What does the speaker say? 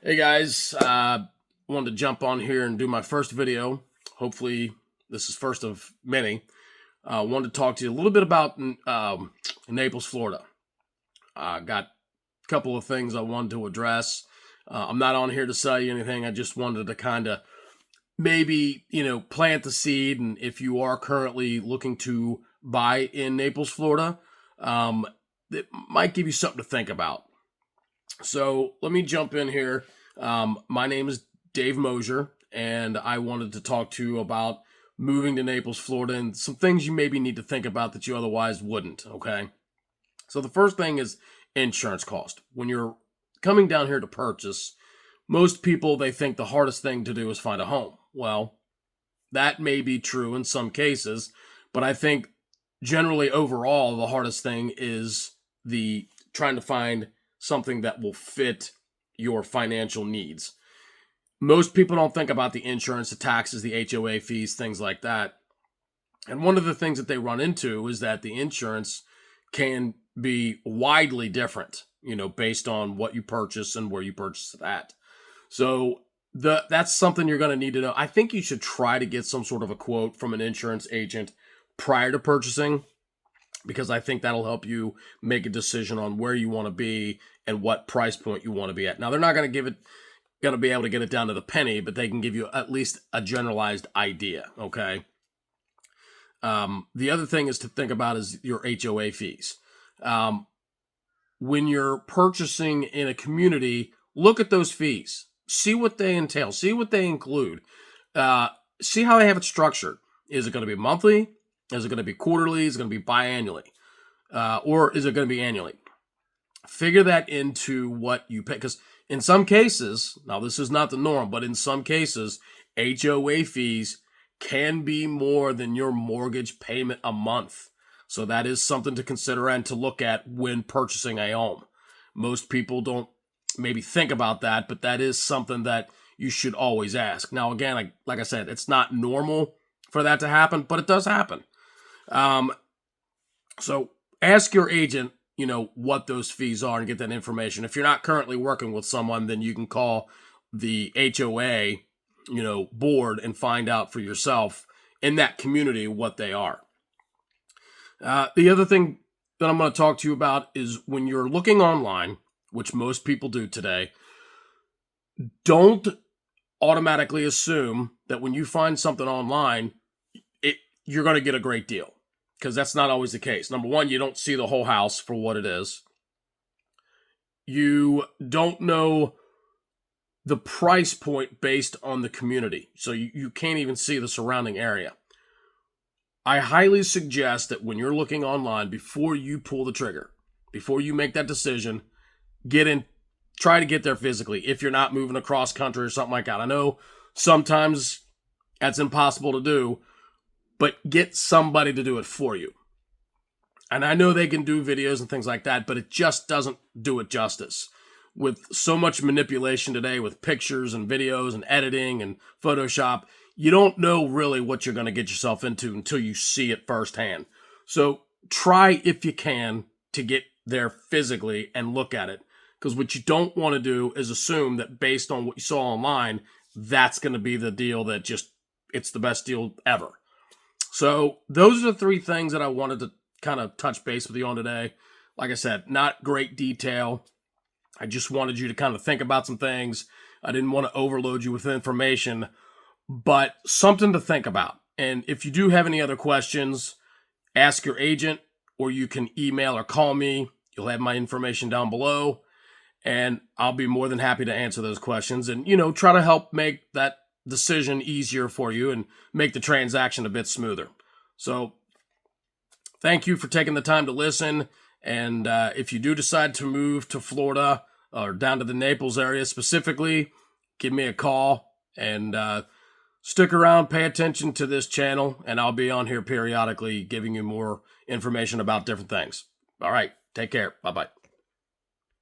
Hey guys, wanted to jump on here and do my first video. Hopefully this is first of many. Wanted to talk to you a little bit about Naples, Florida. Got a couple of things I wanted to address. I'm not on here to sell you anything. I just wanted to kind of maybe, plant the seed. And if you are currently looking to buy in Naples, Florida, it might give you something to think about. So let me jump in here. My name is Dave Mosier, and I wanted to talk to you about moving to Naples, Florida, and some things you maybe need to think about that you otherwise wouldn't, okay? So the first thing is insurance cost. When you're coming down here to purchase, most people, they think the hardest thing to do is find a home. Well, that may be true in some cases, but I think generally overall, the hardest thing is the trying to find something that will fit your financial needs. Most people don't think about the insurance, the taxes, the HOA fees, things like that. And one of the things that they run into is that the insurance can be widely different, based on what you purchase and where you purchase it at. So that's something you're going to need to know. I think you should try to get some sort of a quote from an insurance agent prior to purchasing, because I think that'll help you make a decision on where you want to be and what price point you want to be at. Now, they're not going to be able to get it down to the penny, but they can give you at least a generalized idea, okay? The other thing is to think about is your HOA fees. When you're purchasing in a community, look at those fees. See what they entail. See what they include. See how they have it structured. Is it going to be monthly? Is it going to be quarterly? Is it going to be biannually? Or is it going to be annually? Figure that into what you pay. Because in some cases, now this is not the norm, but in some cases, HOA fees can be more than your mortgage payment a month. So that is something to consider and to look at when purchasing a home. Most people don't maybe think about that, but that is something that you should always ask. Now, again, like I said, it's not normal for that to happen, but it does happen. So ask your agent, what those fees are and get that information. If you're not currently working with someone, then you can call the HOA, board and find out for yourself in that community what they are. The other thing that I'm going to talk to you about is when you're looking online, which most people do today, don't automatically assume that when you find something online, you're going to get a great deal, because that's not always the case. Number one, you don't see the whole house for what it is. You don't know the price point based on the community, so you can't even see the surrounding area. I highly suggest that when you're looking online, before you pull the trigger, before you make that decision, try to get there physically if you're not moving across country or something like that. I know sometimes that's impossible to do, but get somebody to do it for you. And I know they can do videos and things like that, but it just doesn't do it justice. With so much manipulation today with pictures and videos and editing and Photoshop, you don't know really what you're going to get yourself into until you see it firsthand. So try, if you can, to get there physically and look at it. Because what you don't want to do is assume that based on what you saw online, that's going to be the deal that it's the best deal ever. So those are the three things that I wanted to kind of touch base with you on today. Like I said, not great detail. I just wanted you to kind of think about some things. I didn't want to overload you with information, but something to think about. And if you do have any other questions, ask your agent, or you can email or call me. You'll have my information down below, and I'll be more than happy to answer those questions and, try to help make that decision easier for you and make the transaction a bit smoother. So thank you for taking the time to listen. And if you do decide to move to Florida or down to the Naples area specifically, give me a call and stick around, pay attention to this channel, and I'll be on here periodically giving you more information about different things. All right, take care. Bye-bye.